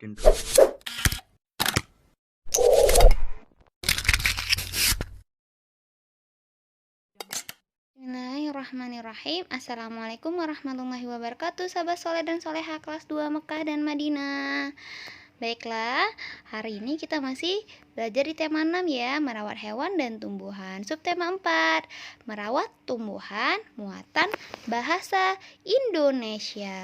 intro. Bismillahirrahmanirrahim. Assalamualaikum warahmatullahi wabarakatuh, sahabat soleh dan soleha kelas 2 Mekah dan Madinah. Baiklah, hari ini kita masih belajar di tema 6 ya, merawat hewan dan tumbuhan. Subtema 4, merawat tumbuhan, muatan bahasa Indonesia.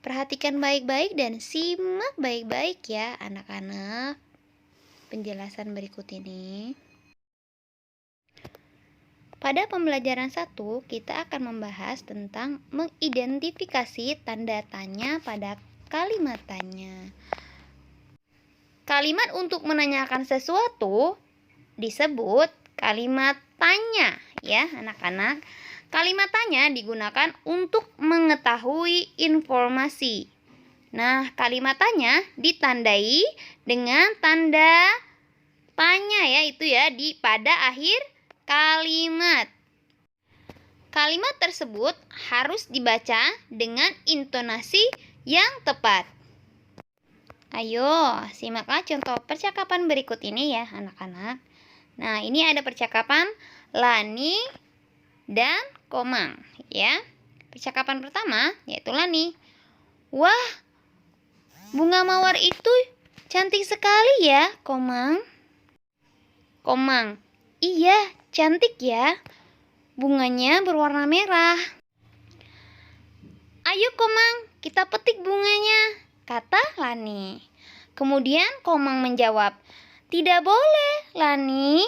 Perhatikan baik-baik dan simak baik-baik ya anak-anak penjelasan berikut ini. Pada pembelajaran 1, kita akan membahas tentang mengidentifikasi tanda tanya pada kalimat tanya. Kalimat untuk menanyakan sesuatu disebut kalimat tanya ya anak-anak. Kalimat tanya digunakan untuk mengetahui informasi. Nah, kalimat tanya ditandai dengan tanda tanya ya, itu ya di pada akhir kalimat. Kalimat tersebut harus dibaca dengan intonasi yang tepat. Ayo, simaklah contoh percakapan berikut ini ya, anak-anak. Nah, ini ada percakapan Lani dan Komang, ya. Percakapan pertama yaitu Lani. Wah, bunga mawar itu cantik sekali ya, Komang. Komang, iya, cantik ya. Bunganya berwarna merah. Ayo Komang, kita petik bunganya, kata Lani. Kemudian Komang menjawab, tidak boleh, Lani.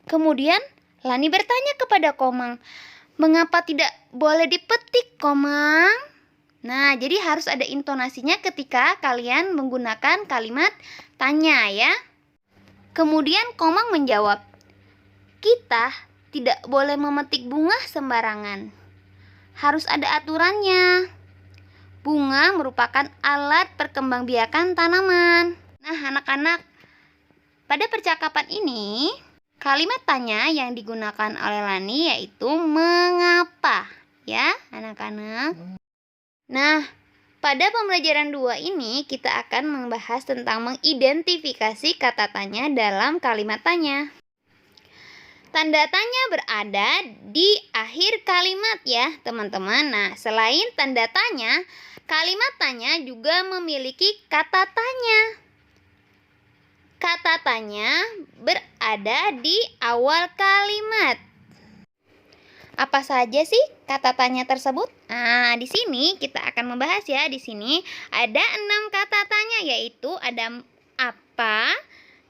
Kemudian Lani bertanya kepada Komang, mengapa tidak boleh dipetik, Komang? Nah, jadi harus ada intonasinya ketika kalian menggunakan kalimat tanya ya. Kemudian Komang menjawab, kita tidak boleh memetik bunga sembarangan. Harus ada aturannya. Bunga merupakan alat perkembangbiakan tanaman. Nah, anak-anak, pada percakapan ini, kalimat tanya yang digunakan oleh Lani yaitu mengapa, ya, anak-anak. Nah, pada pembelajaran 2 ini kita akan membahas tentang mengidentifikasi kata tanya dalam kalimat tanya. Tanda tanya berada di akhir kalimat ya, teman-teman. Nah, selain tanda tanya, kalimat tanya juga memiliki kata tanya. Kata tanya berada di awal kalimat. Apa saja sih kata tanya tersebut? Nah, di sini kita akan membahas ya. Di sini ada 6 kata tanya, yaitu ada apa.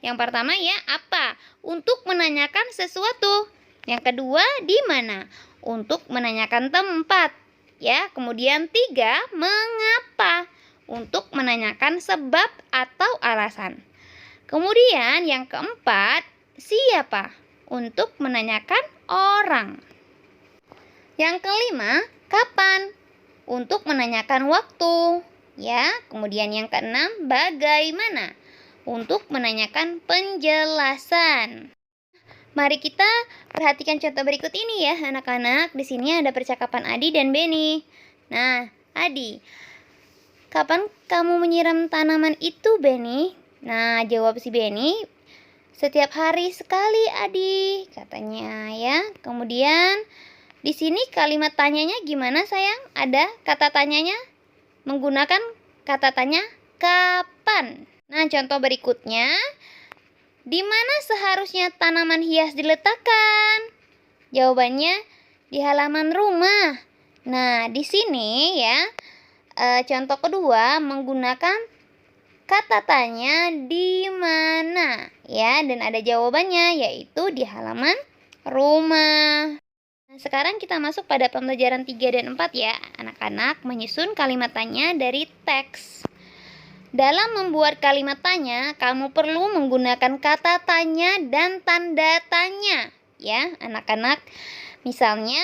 Yang pertama ya, apa? Untuk menanyakan sesuatu. Yang kedua, di mana? Untuk menanyakan tempat. Ya, kemudian 3, mengapa? Untuk menanyakan sebab atau alasan. Kemudian yang keempat, siapa? Untuk menanyakan orang. Yang kelima, kapan? Untuk menanyakan waktu. Ya, kemudian yang keenam, bagaimana? Untuk menanyakan penjelasan. Mari kita perhatikan contoh berikut ini ya, anak-anak. Di sini ada percakapan Adi dan Beni. Nah, Adi, kapan kamu menyiram tanaman itu, Beni? Nah, jawab si Beni, setiap hari sekali, Adi, katanya ya. Kemudian di sini kalimat tanyanya gimana, sayang? Ada kata tanyanya menggunakan kata tanya kapan. Nah, contoh berikutnya, di mana seharusnya tanaman hias diletakkan? Jawabannya di halaman rumah. Nah, di sini ya, contoh kedua menggunakan kata tanya di mana ya, dan ada jawabannya yaitu di halaman rumah. Nah, sekarang kita masuk pada pembelajaran 3 dan 4 ya, anak-anak, menyusun kalimat tanya dari teks. Dalam membuat kalimat tanya, kamu perlu menggunakan kata tanya dan tanda tanya ya, anak-anak. Misalnya,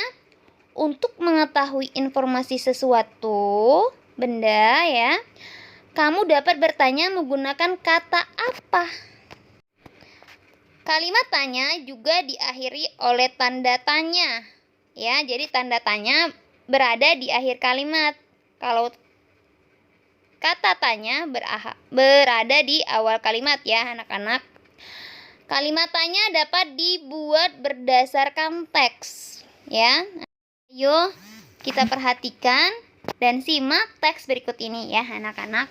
untuk mengetahui informasi sesuatu benda ya, kamu dapat bertanya menggunakan kata apa. Kalimat tanya juga diakhiri oleh tanda tanya. Ya, jadi tanda tanya berada di akhir kalimat. Kalau kata tanya berada di awal kalimat ya anak-anak. Kalimat tanya dapat dibuat berdasarkan teks ya. Ayo kita perhatikan dan simak teks berikut ini ya anak-anak.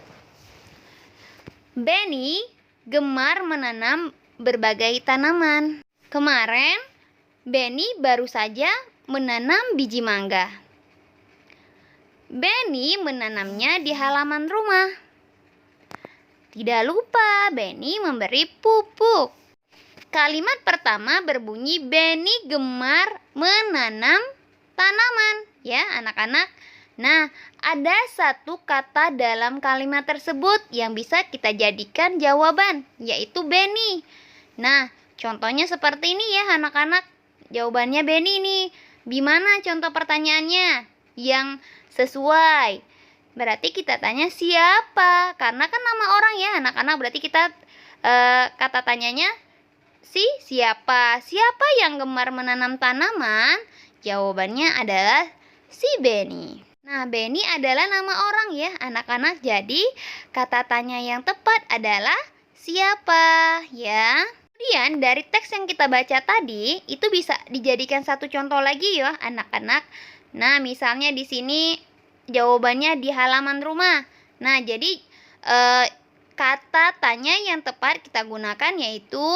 Benny gemar menanam berbagai tanaman. Kemarin Benny baru saja menanam biji mangga. Benny menanamnya di halaman rumah. Tidak lupa Benny memberi pupuk. Kalimat pertama berbunyi Benny gemar menanam tanaman ya anak-anak. Nah, ada satu kata dalam kalimat tersebut yang bisa kita jadikan jawaban, yaitu Benny. Nah, contohnya seperti ini ya anak-anak. Jawabannya Benny nih. Gimana contoh pertanyaannya yang sesuai? Berarti kita tanya siapa? Karena kan nama orang ya anak-anak. Berarti kita kata tanyanya siapa? Siapa yang gemar menanam tanaman? Jawabannya adalah si Benny. Nah, Benny adalah nama orang ya anak-anak. Jadi kata tanya yang tepat adalah siapa ya. Kemudian dari teks yang kita baca tadi itu bisa dijadikan satu contoh lagi ya anak-anak. Nah, misalnya di sini jawabannya di halaman rumah. Nah, jadi kata tanya yang tepat kita gunakan yaitu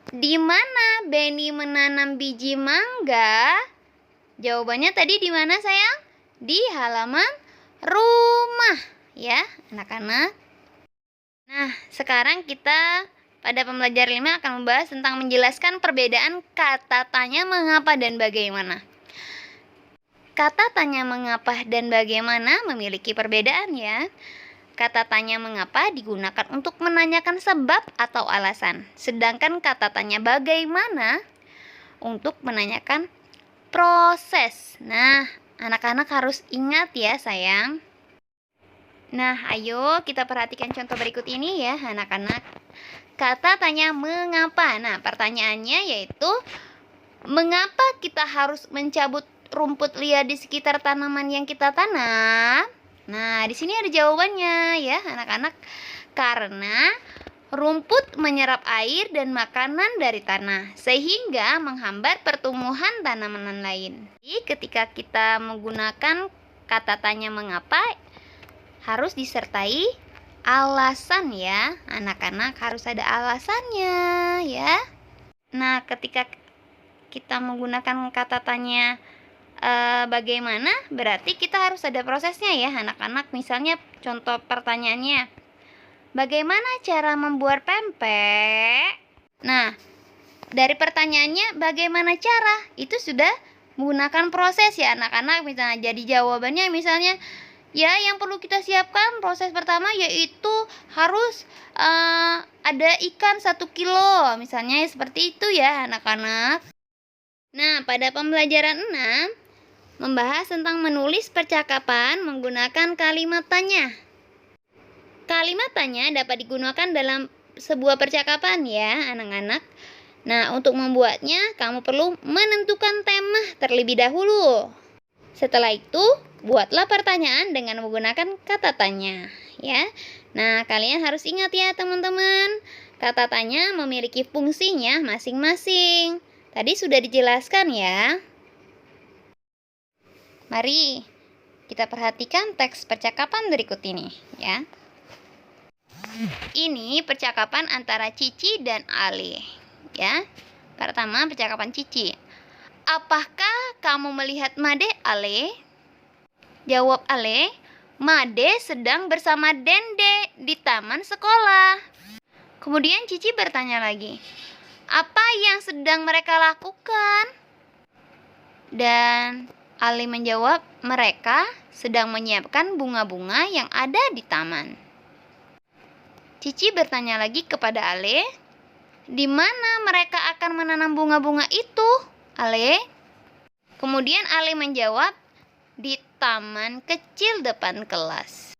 di mana Benny menanam biji mangga? Jawabannya tadi di mana sayang? Di halaman rumah ya anak-anak. Nah, sekarang kita pada pembelajaran 5 akan membahas tentang menjelaskan perbedaan kata tanya mengapa dan bagaimana. Kata tanya mengapa dan bagaimana memiliki perbedaan ya. Kata tanya mengapa digunakan untuk menanyakan sebab atau alasan. Sedangkan kata tanya bagaimana untuk menanyakan proses. Nah, anak-anak harus ingat ya sayang. Nah, ayo kita perhatikan contoh berikut ini ya anak-anak. Kata tanya mengapa. Nah, pertanyaannya yaitu mengapa kita harus mencabut rumput liar di sekitar tanaman yang kita tanam? Nah, di sini ada jawabannya ya anak-anak. Karena rumput menyerap air dan makanan dari tanah sehingga menghambat pertumbuhan tanaman lain. Jadi ketika kita menggunakan kata tanya mengapa harus disertai alasan ya anak-anak, harus ada alasannya ya. Nah, ketika kita menggunakan kata tanya bagaimana, berarti kita harus ada prosesnya ya anak-anak. Misalnya contoh pertanyaannya, bagaimana cara membuat pempek? Nah, dari pertanyaannya bagaimana cara, itu sudah menggunakan proses ya anak-anak. Misalnya jadi jawabannya misalnya ya yang perlu kita siapkan proses pertama yaitu harus ada ikan 1 kilo. Misalnya seperti itu ya anak-anak. Nah, pada pembelajaran 6 membahas tentang menulis percakapan menggunakan kalimat tanya. Kalimat tanya dapat digunakan dalam sebuah percakapan ya anak-anak. Nah, untuk membuatnya kamu perlu menentukan tema terlebih dahulu. Setelah itu, buatlah pertanyaan dengan menggunakan kata tanya ya. Nah, kalian harus ingat ya teman-teman, kata tanya memiliki fungsinya masing-masing. Tadi sudah dijelaskan ya. Mari kita perhatikan teks percakapan berikut ini ya. Ini percakapan antara Cici dan Ale ya. Pertama percakapan Cici. Apakah kamu melihat Made, Ale? Jawab Ale, Made sedang bersama Dende di taman sekolah. Kemudian Cici bertanya lagi, apa yang sedang mereka lakukan? Dan Ale menjawab, mereka sedang menyiapkan bunga-bunga yang ada di taman. Cici bertanya lagi kepada Ale, di mana mereka akan menanam bunga-bunga itu, Ale? Kemudian Ale menjawab, di taman kecil depan kelas.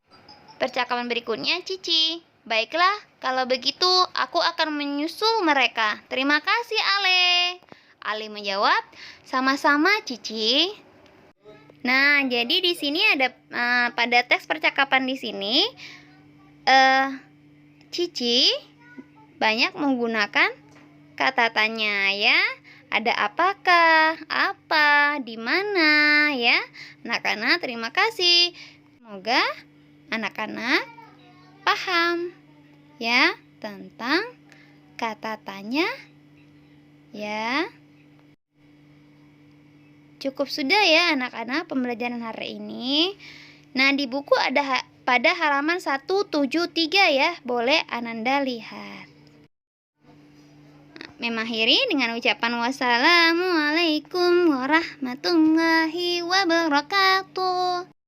Percakapan berikutnya Cici, baiklah, kalau begitu aku akan menyusul mereka. Terima kasih Ale. Ale menjawab, sama-sama Cici. Nah, jadi di sini ada pada teks percakapan di sini Cici banyak menggunakan kata tanya ya. Ada apakah, apa, di mana ya. Anak-anak terima kasih. Semoga anak-anak paham ya tentang kata tanya ya. Cukup sudah ya anak-anak pembelajaran hari ini. Nah, di buku ada pada halaman 173 ya. Boleh Ananda lihat. Mengakhiri dengan ucapan wassalamualaikum warahmatullahi wabarakatuh.